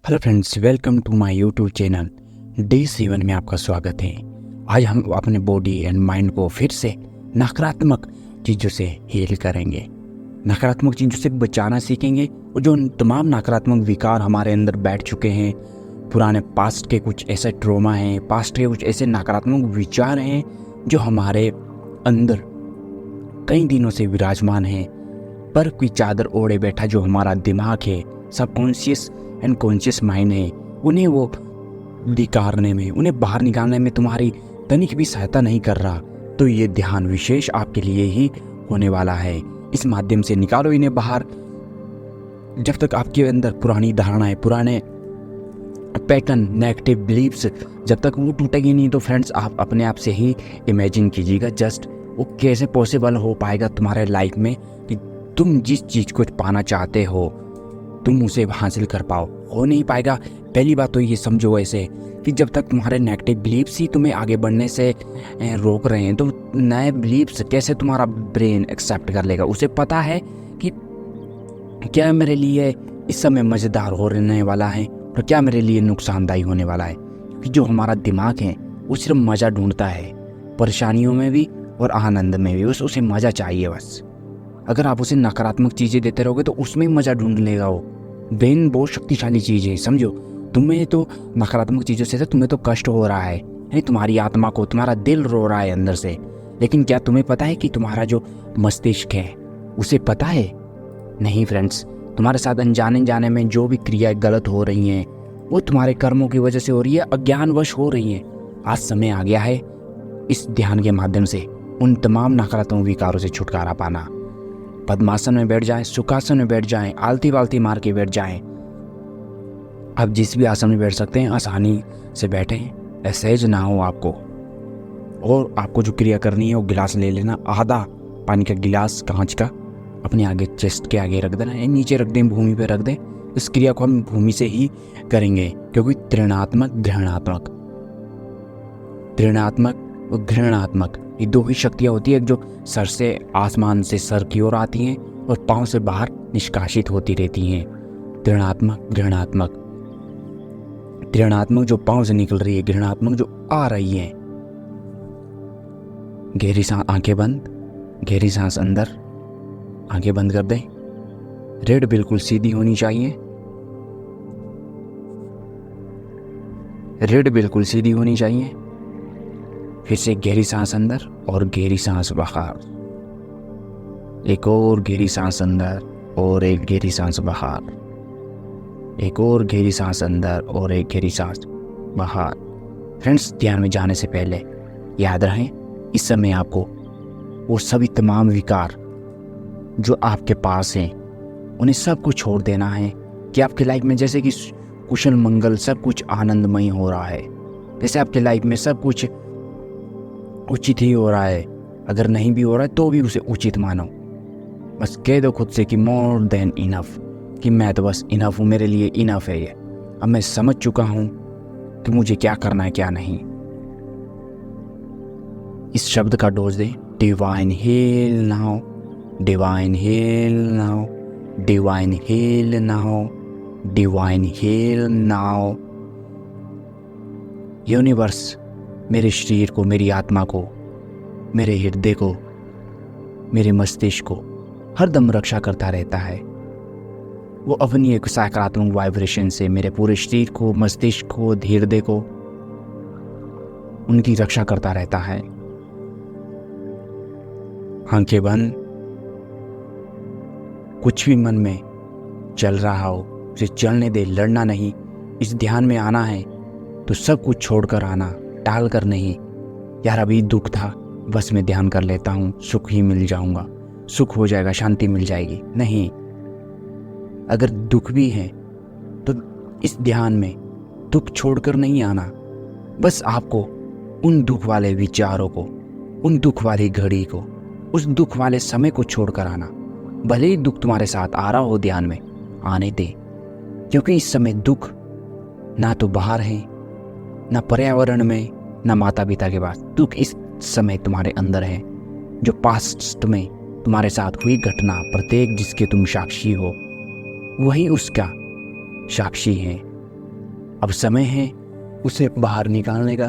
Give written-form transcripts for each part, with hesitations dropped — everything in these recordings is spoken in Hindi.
Hello friends, welcome to my YouTube channel day 7 में आपका स्वागत है। आज हम अपने बॉडी एंड माइंड को फिर से नकारात्मक चीज़ों से हील करेंगे, नकारात्मक चीज़ों से बचाना सीखेंगे। और जो तमाम नकारात्मक विकार हमारे अंदर बैठ चुके हैं, पुराने पास्ट के कुछ ऐसे ट्रॉमा हैं, पास्ट के कुछ ऐसे नकारात्मक विचार हैं जो हमारे अंदर कई दिनों से विराजमान हैं, पर कोई चादर ओढ़े बैठा जो हमारा दिमाग है, सबकॉन्शियस एंड कॉन्शियस माइंड है, उन्हें वो निकालने में, उन्हें बाहर निकालने में तुम्हारी तनिक भी सहायता नहीं कर रहा। तो ये ध्यान विशेष आपके लिए ही होने वाला है। इस माध्यम से निकालो इन्हें बाहर। जब तक आपके अंदर पुरानी धारणाएं, पुराने पैटर्न, नेगेटिव बिलीव्स जब तक वो टूटेगी नहीं, तो फ्रेंड्स आप अपने आप से ही इमेजिन कीजिएगा जस्ट वो कैसे पॉसिबल हो पाएगा तुम्हारे लाइफ में कि तुम जिस चीज़ को पाना चाहते हो तुम उसे हासिल कर पाओ। हो नहीं पाएगा। पहली बात तो ये समझो ऐसे कि जब तक तुम्हारे नेगेटिव बिलीव्स ही तुम्हें आगे बढ़ने से रोक रहे हैं, तो नए बिलीव्स कैसे तुम्हारा ब्रेन एक्सेप्ट कर लेगा। उसे पता है कि क्या मेरे लिए इस समय मज़ेदार होने वाला है और क्या मेरे लिए नुकसानदायी होने वाला है। कि जो हमारा दिमाग है वो सिर्फ मज़ा ढूंढता है, परेशानियों में भी और आनंद में भी। उसे मज़ा चाहिए बस। अगर आप उसे नकारात्मक चीज़ें देते रहोगे तो उसमें मज़ा ढूंढ लेगा वो। ब्रेन बहुत शक्तिशाली चीज़ है, समझो। तुम्हें तो नकारात्मक चीज़ों से तुम्हें तो कष्ट हो रहा है, यानी तुम्हारी आत्मा को, तुम्हारा दिल रो रहा है अंदर से। लेकिन क्या तुम्हें पता है कि तुम्हारा जो मस्तिष्क है उसे पता है? नहीं फ्रेंड्स, तुम्हारे साथ अनजाने जाने में जो भी क्रियाएं गलत हो रही हैं वो तुम्हारे कर्मों की वजह से हो रही है, अज्ञानवश हो रही हैं। आज समय आ गया है इस ध्यान के माध्यम से उन तमाम नकारात्मक विकारों से छुटकारा पाना। पद्मासन में बैठ जाएं, सुखासन में बैठ जाएं, आलती बालती मार के बैठ जाएं। आप जिस भी आसन में बैठ सकते हैं आसानी से बैठें, असहज ना हो आपको। और आपको जो क्रिया करनी है वो गिलास ले लेना, आधा पानी का गिलास कांच का अपने आगे चेस्ट के आगे रख देना, नीचे रख दें, भूमि पे रख दें। इस क्रिया को हम भूमि से ही करेंगे, क्योंकि तृणात्मक और घृणात्मक ये दो ही शक्तियाँ होती है जो सर से, आसमान से सर की ओर आती हैं और पाँव से बाहर निष्कासित होती रहती हैं। तृणात्मक जो पाँव से निकल रही है, घृणात्मक जो आ रही है। गहरी सांस, आंखें बंद, गहरी सांस अंदर, आंखें बंद कर दें। रीढ़ बिल्कुल सीधी होनी चाहिए, रीढ़ बिल्कुल सीधी होनी चाहिए। फिर से गहरी सांस अंदर और गहरी सांस बाहर। एक और गहरी सांस अंदर और एक गहरी सांस बाहर। एक और गहरी सांस अंदर और एक गहरी सांस बाहर। फ्रेंड्स, ध्यान में जाने से पहले याद रखें, इस समय आपको वो सभी तमाम विकार जो आपके पास हैं उन्हें सब कुछ छोड़ देना है। कि आपके लाइफ में जैसे कि कुशल मंगल, सब कुछ आनंदमय हो रहा है, जैसे आपके लाइफ में सब कुछ उचित ही हो रहा है। अगर नहीं भी हो रहा है तो भी उसे उचित मानो। बस कह दो खुद से कि मोर देन इनफ, कि मैं तो बस इनफ हूँ, मेरे लिए इनफ है ये। अब मैं समझ चुका हूँ कि मुझे क्या करना है क्या नहीं। इस शब्द का डोज दें, divine heal now, divine heal now, divine heal now, divine heal now. Universe मेरे शरीर को, मेरी आत्मा को, मेरे हृदय को, मेरे मस्तिष्क को हरदम रक्षा करता रहता है। वो अपनी एक सकारात्मक वाइब्रेशन से मेरे पूरे शरीर को, मस्तिष्क को, हृदय को, उनकी रक्षा करता रहता है। आंखें बंद। कुछ भी मन में चल रहा हो उसे चलने दे, लड़ना नहीं। इस ध्यान में आना है तो सब कुछ छोड़कर आना, टाल कर नहीं। यार अभी दुख था, बस मैं ध्यान कर लेता हूँ, सुख ही मिल जाऊंगा, सुख हो जाएगा, शांति मिल जाएगी। नहीं, अगर दुख भी है तो इस ध्यान में दुख छोड़कर नहीं आना। बस आपको उन दुख वाले विचारों को, उन दुख वाली घड़ी को, उस दुख वाले समय को छोड़कर आना। भले ही दुख तुम्हारे साथ आ रहा हो, ध्यान में आने दे, क्योंकि इस समय दुख ना तो बाहर है, ना पर्यावरण में, ना माता पिता के पास। दुख इस समय तुम्हारे अंदर है। जो पास्ट में तुम्हारे साथ हुई घटना, प्रत्येक जिसके तुम साक्षी हो, वही उसका साक्षी है। अब समय है उसे बाहर निकालने का,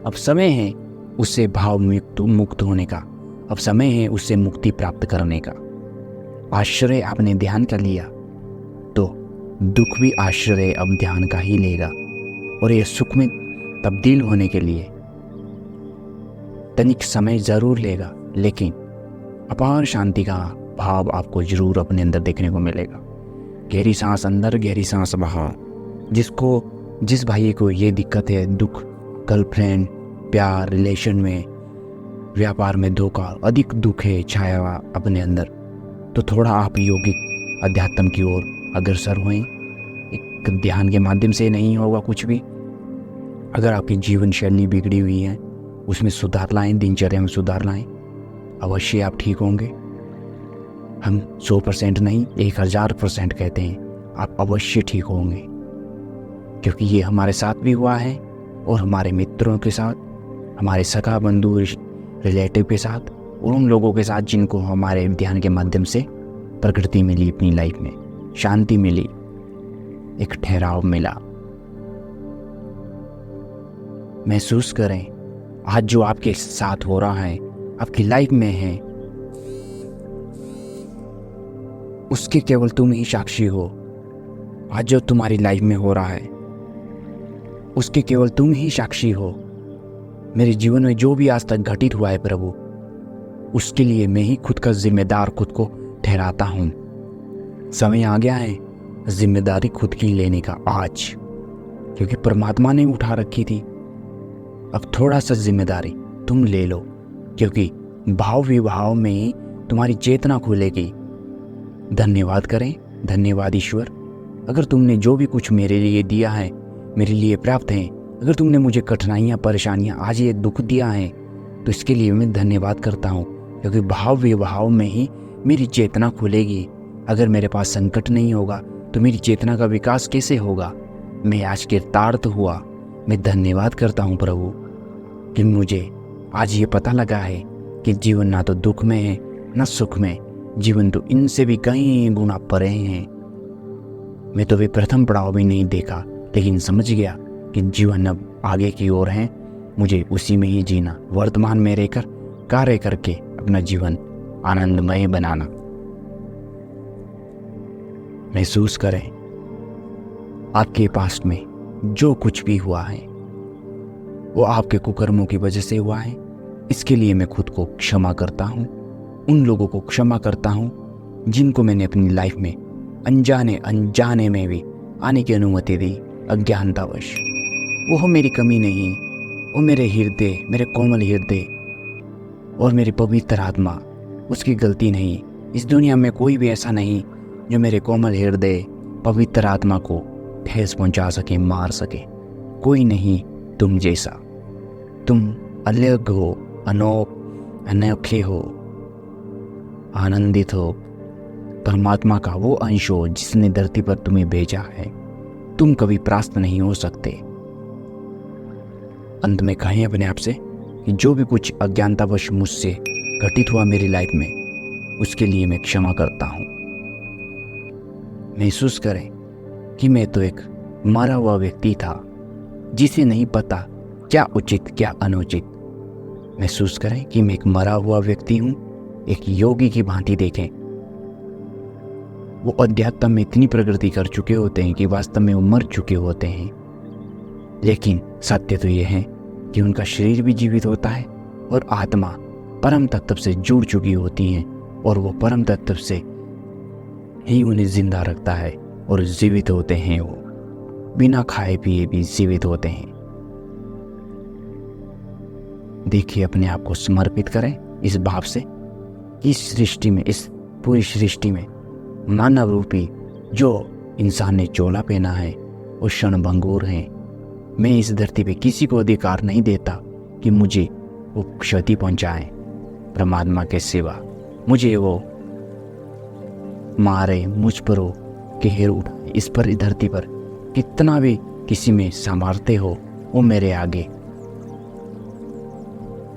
अब समय है उससे भाव मुक्त होने का, अब समय है उससे मुक्ति प्राप्त करने का। आश्रय आपने ध्यान कर लिया तो दुख भी आश्रय अब ध्यान का ही लेगा, और ये सुख में तब्दील होने के लिए तनिक समय जरूर लेगा, लेकिन अपार शांति का भाव आपको जरूर अपने अंदर देखने को मिलेगा। गहरी सांस अंदर, गहरी सांस बाहर। जिस भाई को ये दिक्कत है, दुख, गर्लफ्रेंड, प्यार, रिलेशन में, व्यापार में धोखा, अधिक दुख है छाया हुआ अपने अंदर, तो थोड़ा आप योगिक अध्यात्म की ओर अग्रसर हुए। एक ध्यान के माध्यम से नहीं होगा कुछ भी। अगर आपकी जीवन शैली बिगड़ी हुई है उसमें सुधार लाएं, दिनचर्या में सुधार लाएं, अवश्य आप ठीक होंगे। हम 100% नहीं 1000% कहते हैं, आप अवश्य ठीक होंगे, क्योंकि ये हमारे साथ भी हुआ है और हमारे मित्रों के साथ, हमारे सगा बंधु रिलेटिव के साथ, और उन लोगों के साथ जिनको हमारे ध्यान के माध्यम से प्रकृति मिली, अपनी लाइफ में शांति मिली, एक ठहराव मिला। महसूस करें आज जो आपके साथ हो रहा है, आपकी लाइफ में है, उसके केवल तुम ही साक्षी हो। आज जो तुम्हारी लाइफ में हो रहा है उसके केवल तुम ही साक्षी हो। मेरे जीवन में जो भी आज तक घटित हुआ है प्रभु, उसके लिए मैं ही खुद का जिम्मेदार खुद को ठहराता हूँ। समय आ गया है जिम्मेदारी खुद की लेने का आज, क्योंकि परमात्मा ने उठा रखी थी। अब थोड़ा सा जिम्मेदारी तुम ले लो, क्योंकि भाव विभाव में तुम्हारी चेतना खुलेगी। धन्यवाद करें, धन्यवाद ईश्वर। अगर तुमने जो भी कुछ मेरे लिए दिया है मेरे लिए प्राप्त है। अगर तुमने मुझे कठिनाइयाँ, परेशानियाँ, आज ये दुख दिया है, तो इसके लिए मैं धन्यवाद करता हूँ, क्योंकि भाव विभाव में ही मेरी चेतना खुलेगी। अगर मेरे पास संकट नहीं होगा तो मेरी चेतना का विकास कैसे होगा। मैं आज कृतार्थ हुआ। मैं धन्यवाद करता हूँ प्रभु कि मुझे आज ये पता लगा है कि जीवन ना तो दुख में है ना सुख में, जीवन तो इनसे भी कई गुना परे हैं। मैं तो वे प्रथम पड़ाव भी नहीं देखा, लेकिन समझ गया कि जीवन अब आगे की ओर है। मुझे उसी में ही जीना, वर्तमान में रहकर कार्य करके अपना जीवन आनंदमय बनाना। महसूस करें आपके पास्ट में जो कुछ भी हुआ है वो आपके कुकर्मों की वजह से हुआ है। इसके लिए मैं खुद को क्षमा करता हूँ। उन लोगों को क्षमा करता हूँ जिनको मैंने अपनी लाइफ में अनजाने में भी आने की अनुमति दी, अज्ञानतावश। वो मेरी कमी नहीं, वो मेरे हृदय, मेरे कोमल हृदय और मेरी पवित्र आत्मा, उसकी गलती नहीं। इस दुनिया में कोई भी ऐसा नहीं जो मेरे कोमल हृदय, पवित्र आत्मा को ठेस पहुंचा सके, मार सके। कोई नहीं तुम जैसा। तुम अलग हो, अनोखे हो, आनंदित हो, परमात्मा का वो अंश हो जिसने धरती पर तुम्हें भेजा है। तुम कभी परास्त नहीं हो सकते। अंत में कहें अपने आप से कि जो भी कुछ अज्ञानतावश मुझसे घटित हुआ मेरी लाइफ में, उसके लिए मैं क्षमा करता हूँ। महसूस करें कि मैं तो एक मरा हुआ व्यक्ति था जिसे नहीं पता क्या उचित क्या अनुचित। महसूस करें कि मैं एक मरा हुआ व्यक्ति हूँ। एक योगी की भांति देखें, वो अध्यात्म में इतनी प्रगति कर चुके होते हैं कि वास्तव में वो मर चुके होते हैं, लेकिन सत्य तो ये है कि उनका शरीर भी जीवित होता है और आत्मा परम तत्व से जुड़ चुकी होती है, और वो परम तत्व से ही उन्हें जिंदा रखता है और जीवित होते हैं। वो बिना खाए पिए भी जीवित होते हैं। देखिए, अपने आप को समर्पित करें इस भाव से कि इस सृष्टि में, इस पूरी सृष्टि में मानव रूपी जो इंसान ने चोला पहना है वो क्षणभंगुर है। मैं इस धरती पे किसी को अधिकार नहीं देता कि मुझे वो क्षति पहुंचाए। परमात्मा के सिवा मुझे वो मारे, मुझ पर वो कहर उठाए। इस पर धरती पर कितना भी किसी में सामर्थ्य हो, वो मेरे आगे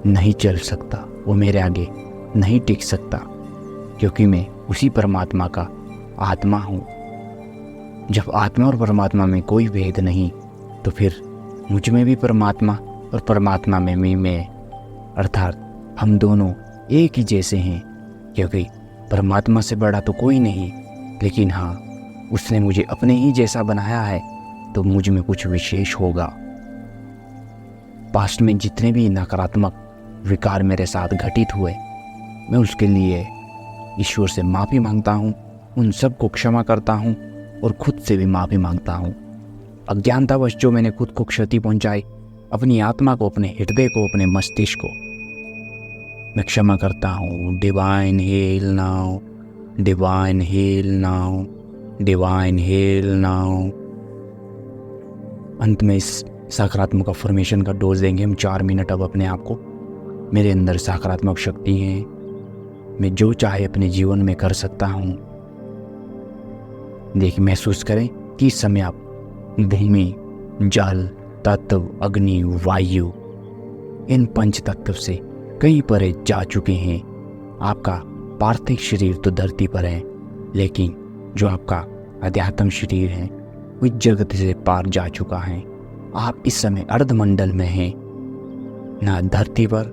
नहीं चल सकता, वो मेरे आगे नहीं टिक सकता, क्योंकि मैं उसी परमात्मा का आत्मा हूँ। जब आत्मा और परमात्मा में कोई भेद नहीं, तो फिर मुझ में भी परमात्मा और परमात्मा में मैं, अर्थात हम दोनों एक ही जैसे हैं, क्योंकि परमात्मा से बड़ा तो कोई नहीं, लेकिन हाँ, उसने मुझे अपने ही जैसा बनाया है, तो मुझ में कुछ विशेष होगा। पास्ट में जितने भी नकारात्मक विकार मेरे साथ घटित हुए, मैं उसके लिए ईश्वर से माफ़ी मांगता हूँ, उन सब को क्षमा करता हूँ और खुद से भी माफ़ी मांगता हूँ। अज्ञानतावश जो मैंने खुद को क्षति पहुँचाई, अपनी आत्मा को, अपने हृदय को, अपने मस्तिष्क को, मैं क्षमा करता हूँ। Divine heal now, divine heal now, divine heal now. अंत में इस सकारात्मक अफर्मेशन का डोज देंगे हम 4 मिनट। अब अपने आप को, मेरे अंदर सकारात्मक शक्ति है, मैं जो चाहे अपने जीवन में कर सकता हूँ। देखिए, महसूस करें कि इस समय आप भूमि, जल तत्व, अग्नि, वायु, इन पंच तत्व से कहीं परे जा चुके हैं। आपका पार्थिव शरीर तो धरती पर है, लेकिन जो आपका अध्यात्म शरीर है वो जगत से पार जा चुका है। आप इस समय अर्धमंडल में हैं, ना धरती पर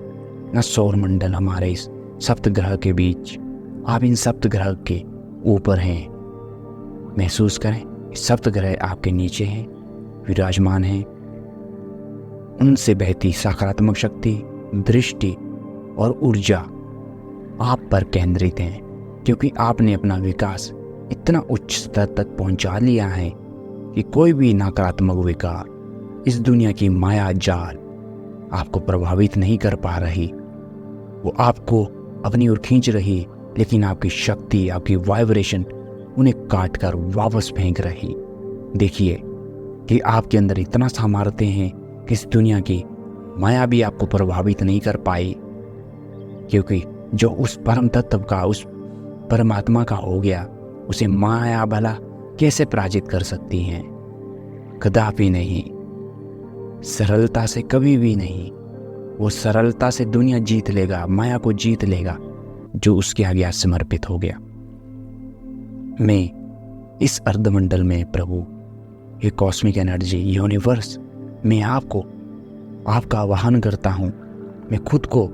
ना सौर मंडल, हमारे इस सप्तग्रह के बीच। आप इन सप्तग्रह के ऊपर हैं। महसूस करें, सप्तग्रह आपके नीचे हैं, विराजमान हैं। उनसे बहती सकारात्मक शक्ति, दृष्टि और ऊर्जा आप पर केंद्रित है, क्योंकि आपने अपना विकास इतना उच्च स्तर तक पहुंचा लिया है कि कोई भी नकारात्मक विकार, इस दुनिया की माया जाल आपको प्रभावित नहीं कर पा रही। वो आपको अपनी ओर खींच रही, लेकिन आपकी शक्ति, आपकी वाइब्रेशन उन्हें काट कर वापस फेंक रही। देखिए कि आपके अंदर इतना सामर्थ्य है कि इस दुनिया की माया भी आपको प्रभावित नहीं कर पाई, क्योंकि जो उस परम तत्व का, उस परमात्मा का हो गया, उसे माया भला कैसे पराजित कर सकती हैं? कदापि नहीं, सरलता से कभी भी नहीं। वो सरलता से दुनिया जीत लेगा, माया को जीत लेगा, जो उसके आगे समर्पित हो गया। मैं इस अर्धमंडल में प्रभु, ये कॉस्मिक एनर्जी, यूनिवर्स, मैं आपको, आपका आवाहन करता हूँ। मैं खुद को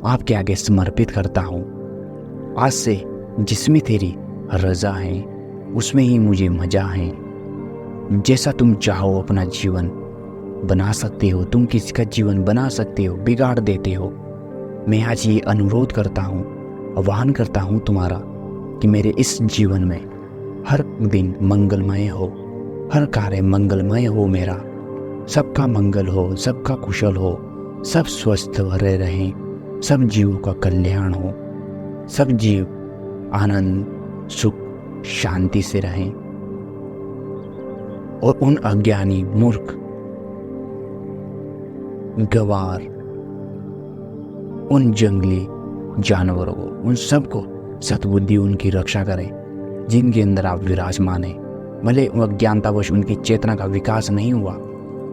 आपके आगे समर्पित करता हूँ। आज से जिसमें तेरी रज़ा है उसमें ही मुझे मज़ा है। जैसा तुम चाहो अपना जीवन बना सकते हो, तुम किसी का जीवन बना सकते हो, बिगाड़ देते हो। मैं आज ये अनुरोध करता हूँ, आह्वान करता हूँ तुम्हारा, कि मेरे इस जीवन में हर दिन मंगलमय हो, हर कार्य मंगलमय हो, मेरा सबका मंगल हो, सबका कुशल हो, सब स्वस्थ भरे रहें, सब जीवों का कल्याण हो, सब जीव आनंद, सुख, शांति से रहें। और उन अज्ञानी, मूर्ख, गवार, उन जंगली जानवरों को, उन सबको सद्बुद्धि उनकी रक्षा करें जिनके अंदर आप विराजमान हैं। भले अज्ञानतावश उनकी चेतना का विकास नहीं हुआ,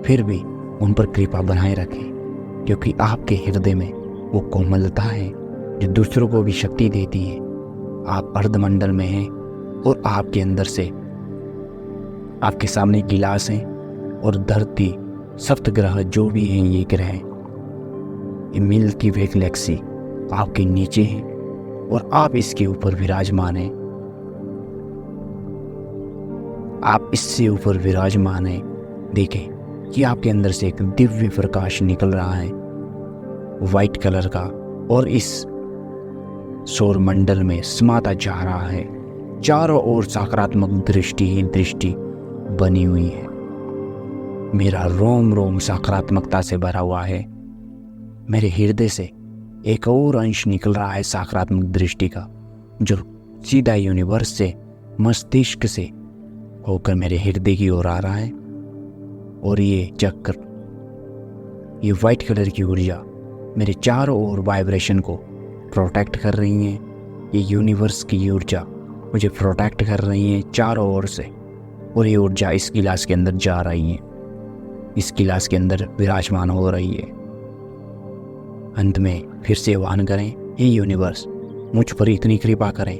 फिर भी उन पर कृपा बनाए रखें, क्योंकि आपके हृदय में वो कोमलता है जो दूसरों को भी शक्ति देती है। आप अर्धमंडल में हैं और आपके अंदर से, आपके सामने गिलास हैं और धरती, सप्तग्रह जो भी हैं, ये ग्रह, ये मिल्की वे गैलेक्सी आपके नीचे हैं और आप इसके ऊपर विराजमान हैं। आप इससे ऊपर विराजमान हैं। देखें कि आपके अंदर से एक दिव्य प्रकाश निकल रहा है, वाइट कलर का, और इस सौर मंडल में समाता जा रहा है। चारों ओर सकारात्मक दृष्टि ही दृष्टि बनी हुई है। मेरा रोम रोम सकारात्मकता से भरा हुआ है। मेरे हृदय से एक और अंश निकल रहा है सकारात्मक दृष्टि का, जो सीधा यूनिवर्स से, मस्तिष्क से होकर मेरे हृदय की ओर आ रहा है। और ये चक्र, ये वाइट कलर की ऊर्जा मेरे चारों ओर वाइब्रेशन को प्रोटेक्ट कर रही है। ये यूनिवर्स की ऊर्जा मुझे प्रोटेक्ट कर रही है चारों ओर से, और ये ऊर्जा इस गिलास के अंदर जा रही है, इस गिलास के अंदर विराजमान हो रही है। अंत में फिर से आह्वान करें, ये यूनिवर्स मुझ पर इतनी कृपा करें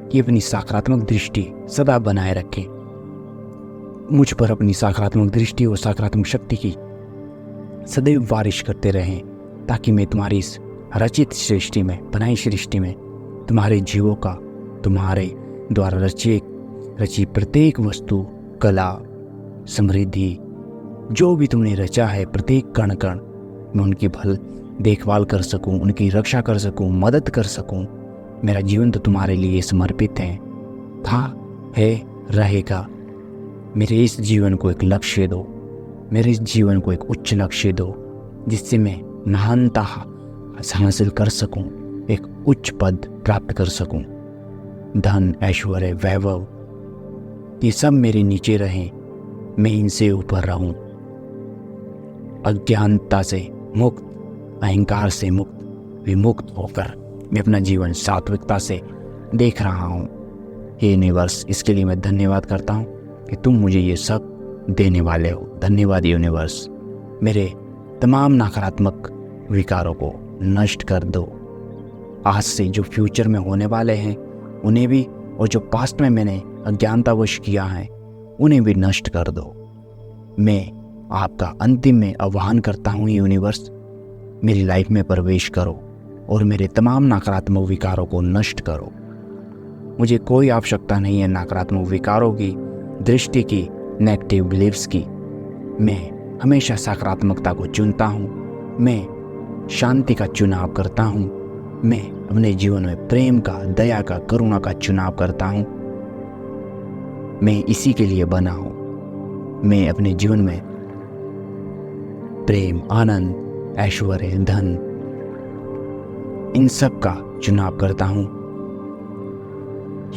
कि अपनी सकारात्मक दृष्टि सदा बनाए रखें। मुझ पर अपनी सकारात्मक दृष्टि और सकारात्मक शक्ति की सदैव बारिश करते रहें, ताकि मैं तुम्हारी इस रचित सृष्टि में, बनाई सृष्टि में तुम्हारे जीवों का, तुम्हारे द्वारा रची प्रत्येक वस्तु, कला, समृद्धि, जो भी तुमने रचा है, प्रत्येक कण कण, मैं उनकी देखभाल कर सकूं, उनकी रक्षा कर सकूं, मदद कर सकूं। मेरा जीवन तो तुम्हारे लिए समर्पित है, है, रहेगा। मेरे इस जीवन को एक लक्ष्य दो, मेरे इस जीवन को एक उच्च लक्ष्य दो, जिससे मैं महानता हासिल कर सकूं, एक उच्च पद प्राप्त कर सकूं। धन, ऐश्वर्य, वैभव, ये सब मेरे नीचे रहें, मैं इनसे ऊपर रहूं। अज्ञानता से मुक्त, अहंकार से मुक्त, विमुक्त होकर मैं अपना जीवन सात्विकता से देख रहा हूँ। हे यूनिवर्स, इसके लिए मैं धन्यवाद करता हूँ कि तुम मुझे ये सब देने वाले हो। धन्यवाद यूनिवर्स। मेरे तमाम नकारात्मक विकारों को नष्ट कर दो। आज से जो फ्यूचर में होने वाले हैं उन्हें भी, और जो पास्ट में मैंने अज्ञानतावश किया है उन्हें भी नष्ट कर दो। मैं आपका अंतिम में आह्वान करता हूँ यूनिवर्स, मेरी लाइफ में प्रवेश करो और मेरे तमाम नकारात्मक विकारों को नष्ट करो। मुझे कोई आवश्यकता नहीं है नकारात्मक विकारों की, दृष्टि की, नेगेटिव बिलीव्स की। मैं हमेशा सकारात्मकता को चुनता हूँ, मैं शांति का चुनाव करता हूँ, मैं अपने जीवन में प्रेम का, दया का, करुणा का चुनाव करता हूँ। मैं इसी के लिए बना हूँ। मैं अपने जीवन में प्रेम, आनंद, ऐश्वर्य, धन, इन सब का चुनाव करता हूँ।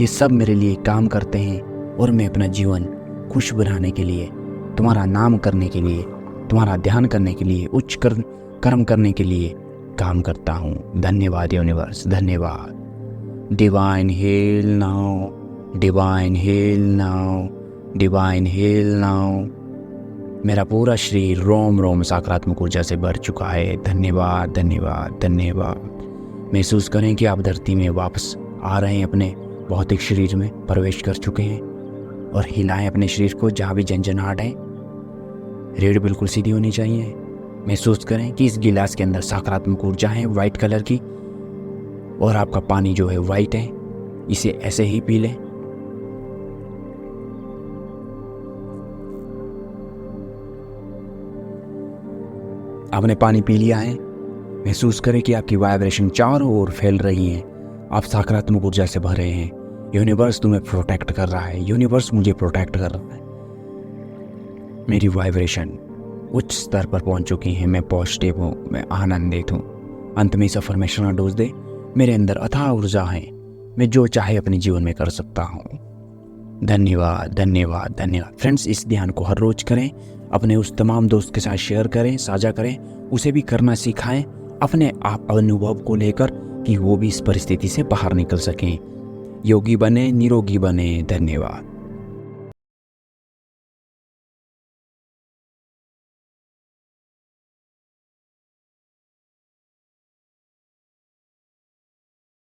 ये सब मेरे लिए काम करते हैं और मैं अपना जीवन खुश बनाने के लिए, तुम्हारा नाम करने के लिए, तुम्हारा ध्यान करने के लिए, उच्च कर्म करने के लिए काम करता हूँ। धन्यवाद यूनिवर्स, धन्यवाद। Divine heal now, divine heal now, divine heal now. मेरा पूरा शरीर रोम रोम सकारात्मक ऊर्जा से भर चुका है। धन्यवाद, धन्यवाद, धन्यवाद। महसूस करें कि आप धरती में वापस आ रहे हैं, अपने भौतिक शरीर में प्रवेश कर चुके हैं, और हिलाएं अपने शरीर को। जहाँ भी झंझनाहट है, रीढ़ बिल्कुल सीधी होनी चाहिए। महसूस करें कि इस गिलास के अंदर सकारात्मक ऊर्जा है वाइट कलर की, और आपका पानी जो है वाइट है। इसे ऐसे ही पी लें। आपने पानी पी लिया है। महसूस करें कि आपकी वाइब्रेशन चारों ओर फैल रही है। आप सकारात्मक ऊर्जा से भरे हैं। यूनिवर्स तुम्हें प्रोटेक्ट कर रहा है। यूनिवर्स मुझे प्रोटेक्ट कर रहा है। मेरी वाइब्रेशन उच्च स्तर पर पहुंच चुकी है। मैं पॉजिटिव हूँ, मैं आनंदित हूँ। अंत में इस अफर्मेशन का डोज दे। मेरे अंदर अथाह ऊर्जा है। मैं जो चाहे अपने जीवन में कर सकता हूँ। धन्यवाद, धन्यवाद, धन्यवाद। फ्रेंड्स, इस ध्यान को हर रोज करें। अपने उस तमाम दोस्त के साथ शेयर करें, साझा करें, उसे भी करना सिखाएं, अपने आप अनुभव को लेकर, कि वो भी इस परिस्थिति से बाहर निकल सकें। योगी बने, निरोगी बने। धन्यवाद।